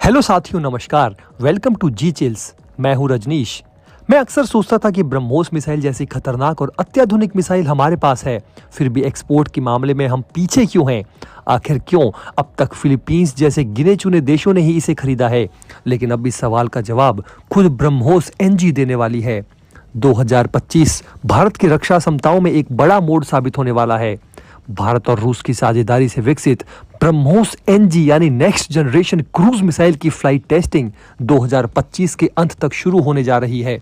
Hello साथियों, नमस्कार। Welcome to G Chills. मैं हूं रजनीश। मैं अक्सर सोचता था कि ब्रह्मोस मिसाइल जैसी खतरनाक और अत्याधुनिक मिसाइल हमारे पास है, फिर भी एक्सपोर्ट के मामले में हम पीछे क्यों हैं? आखिर क्यों अब तक फिलीपींस जैसे गिने चुने देशों ने ही इसे खरीदा है? लेकिन अब इस सवाल का जवाब खुद ब्रह्मोस एनजी देने वाली है। 2025 भारत की रक्षा क्षमताओं में एक बड़ा मोड़ साबित होने वाला है। भारत और रूस की साझेदारी से विकसित ब्रह्मोस एनजी यानी नेक्स्ट जनरेशन क्रूज मिसाइल की फ्लाइट टेस्टिंग 2025 के अंत तक शुरू होने जा रही है।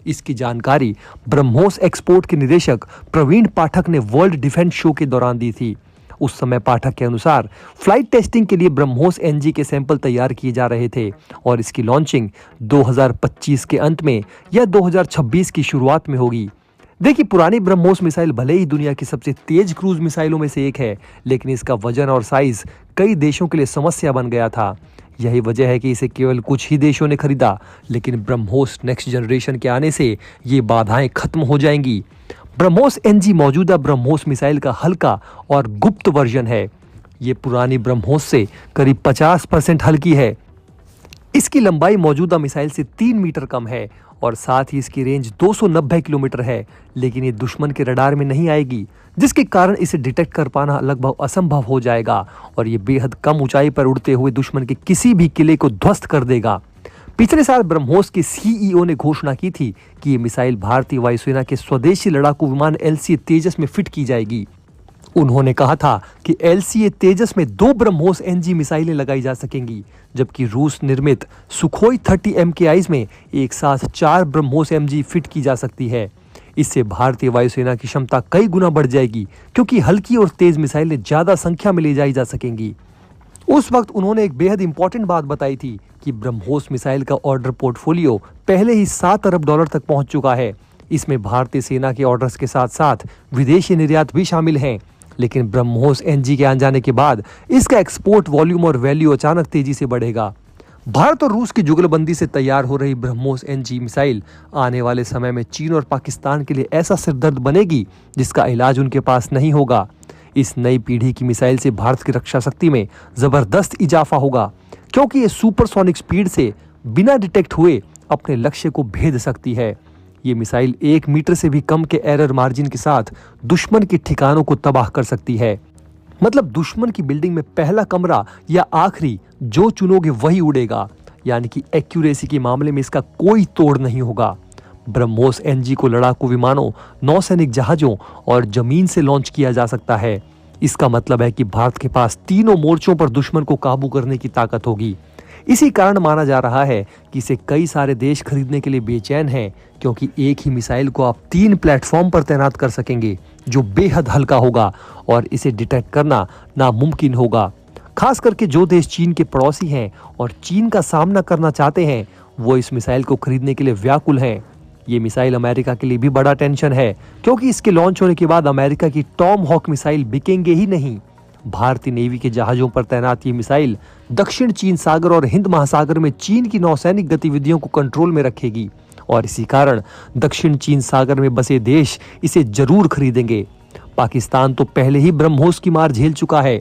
इसकी जानकारी ब्रह्मोस एक्सपोर्ट के निदेशक प्रवीण पाठक ने वर्ल्ड डिफेंस शो के दौरान दी थी। उस समय पाठक के अनुसार फ्लाइट टेस्टिंग के लिए ब्रह्मोस एनजी के सैंपल तैयार किए जा रहे थे और इसकी लॉन्चिंग 2025 के अंत में या 2026 की शुरुआत में होगी। देखिए, पुरानी ब्रह्मोस मिसाइल भले ही दुनिया की सबसे तेज क्रूज मिसाइलों में से एक है, लेकिन इसका वजन और साइज कई देशों के लिए समस्या बन गया था। यही वजह है कि इसे केवल कुछ ही देशों ने खरीदा, लेकिन ब्रह्मोस नेक्स्ट जनरेशन के आने से ये बाधाएं खत्म हो जाएंगी। ब्रह्मोस एनजी मौजूदा ब्रह्मोस मिसाइल का हल्का और गुप्त वर्जन है। ये पुरानी ब्रह्मोस से करीब 50% हल्की है। इसकी लंबाई मौजूदा मिसाइल से 3 मीटर कम है और साथ ही इसकी रेंज 290 किलोमीटर है, लेकिन ये दुश्मन के रडार में नहीं आएगी, जिसके कारण इसे डिटेक्ट कर पाना लगभग असंभव हो जाएगा और ये बेहद कम ऊंचाई पर उड़ते हुए दुश्मन के किसी भी किले को ध्वस्त कर देगा। पिछले साल ब्रह्मोस के सीईओ ने घोषणा की थी कि ये मिसाइल भारतीय वायुसेना के स्वदेशी लड़ाकू विमान LCA तेजस में फिट की जाएगी। उन्होंने कहा था कि LCA तेजस में 2 ब्रह्मोस एनजी मिसाइलें लगाई जा सकेंगी, जबकि रूस निर्मित सुखोई 30 MKIs में एक साथ 4 ब्रह्मोस एनजी फिट की जा सकती है। इससे भारतीय वायुसेना की क्षमता कई गुना बढ़ जाएगी, क्योंकि हल्की और तेज मिसाइलें ज्यादा संख्या में ले जाई जा सकेंगी। उस वक्त उन्होंने एक बेहद इंपॉर्टेंट बात बताई थी कि ब्रह्मोस मिसाइल का ऑर्डर पोर्टफोलियो पहले ही $7 अरब तक पहुंच चुका है। इसमें भारतीय सेना के ऑर्डर्स के साथ साथ विदेशी निर्यात भी शामिल हैं। लेकिन ब्रह्मोस एनजी के आ जाने के बाद इसका एक्सपोर्ट वॉल्यूम और वैल्यू अचानक तेजी से बढ़ेगा। भारत और रूस की जुगलबंदी से तैयार हो रही ब्रह्मोस एनजी मिसाइल आने वाले समय में चीन और पाकिस्तान के लिए ऐसा सिरदर्द बनेगी जिसका इलाज उनके पास नहीं होगा। इस नई पीढ़ी की मिसाइल से भारत की रक्षा शक्ति में जबरदस्त इजाफा होगा, क्योंकि ये सुपरसोनिक स्पीड से बिना डिटेक्ट हुए अपने लक्ष्य को भेद सकती है। ये मिसाइल 1 मीटर से भी कम के एरर मार्जिन के साथ दुश्मन के ठिकानों को तबाह कर सकती है। मतलब दुश्मन की बिल्डिंग में पहला कमरा या आखिरी जो चुनोगे वही उड़ेगा, यानी कि एक्यूरेसी के मामले में इसका कोई तोड़ नहीं होगा। ब्रह्मोस एनजी को लड़ाकू विमानों, नौसैनिक जहाजों और जमीन से लॉन्च किया जा सकता है। इसका मतलब है कि भारत के पास तीनों मोर्चों पर दुश्मन को काबू करने की ताकत होगी। इसी कारण माना जा रहा है कि इसे कई सारे देश खरीदने के लिए बेचैन हैं, क्योंकि एक ही मिसाइल को आप 3 प्लेटफॉर्म पर तैनात कर सकेंगे, जो बेहद हल्का होगा और इसे डिटेक्ट करना नामुमकिन होगा। खास करके जो देश चीन के पड़ोसी हैं और चीन का सामना करना चाहते हैं, वो इस मिसाइल को खरीदने के लिए व्याकुल हैं। ये मिसाइल अमेरिका के लिए भी बड़ा टेंशन है, क्योंकि इसके लॉन्च होने के बाद अमेरिका की टॉम हॉक मिसाइल बिकेंगे ही नहीं। भारतीय नेवी के जहाजों पर तैनात ये मिसाइल दक्षिण चीन सागर और हिंद महासागर में चीन की नौसैनिक गतिविधियों को कंट्रोल में रखेगी और इसी कारण दक्षिण चीन सागर में बसे देश इसे जरूर खरीदेंगे। पाकिस्तान तो पहले ही ब्रह्मोस की मार झेल चुका है,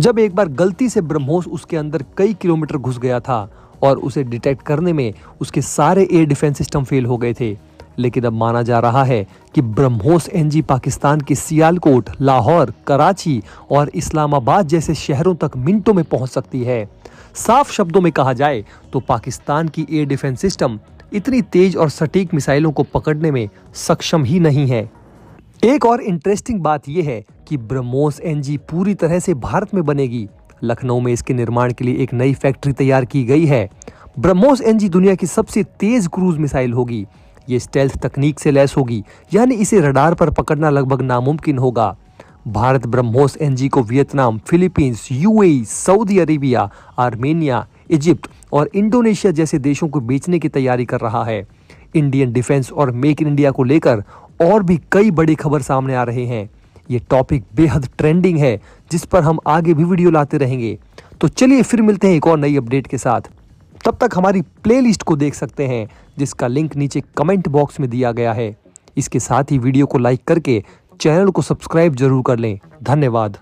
जब एक बार गलती से ब्रह्मोस उसके अंदर कई किलोमीटर घुस गया था और उसे डिटेक्ट करने में उसके सारे एयर डिफेंस सिस्टम फेल हो गए थे। लेकिन अब माना जा रहा है कि ब्रह्मोस एनजी पाकिस्तान के सियालकोट, लाहौर, कराची और इस्लामाबाद जैसे शहरों तक मिनटों में पहुंच सकती है। साफ शब्दों में कहा जाए तो पाकिस्तान की एयर डिफेंस सिस्टम इतनी तेज और सटीक मिसाइलों को पकड़ने में सक्षम ही नहीं है। एक और इंटरेस्टिंग बात यह है कि ब्रह्मोस एनजी पूरी तरह से भारत में बनेगी। लखनऊ में इसके निर्माण के लिए एक नई फैक्ट्री तैयार की गई है। ब्रह्मोस एनजी दुनिया की सबसे तेज क्रूज मिसाइल होगी। ये स्टेल्थ तकनीक से लैस होगी, यानी इसे रडार पर पकड़ना लगभग नामुमकिन होगा। भारत ब्रह्मोस एनजी को Vietnam, Philippines, UAE, Saudi Arabia, Armenia, Egypt और इंडोनेशिया जैसे देशों को बेचने की तैयारी कर रहा है। इंडियन डिफेंस और मेक इन इंडिया को लेकर और भी कई बड़ी खबर सामने आ रहे हैं। ये टॉपिक बेहद ट्रेंडिंग है, जिस पर हम आगे भी वीडियो लाते रहेंगे। तो चलिए फिर मिलते हैं एक और नई अपडेट के साथ। तब तक हमारी प्लेलिस्ट को देख सकते हैं, जिसका लिंक नीचे कमेंट बॉक्स में दिया गया है। इसके साथ ही वीडियो को लाइक करके चैनल को सब्सक्राइब जरूर कर लें। धन्यवाद।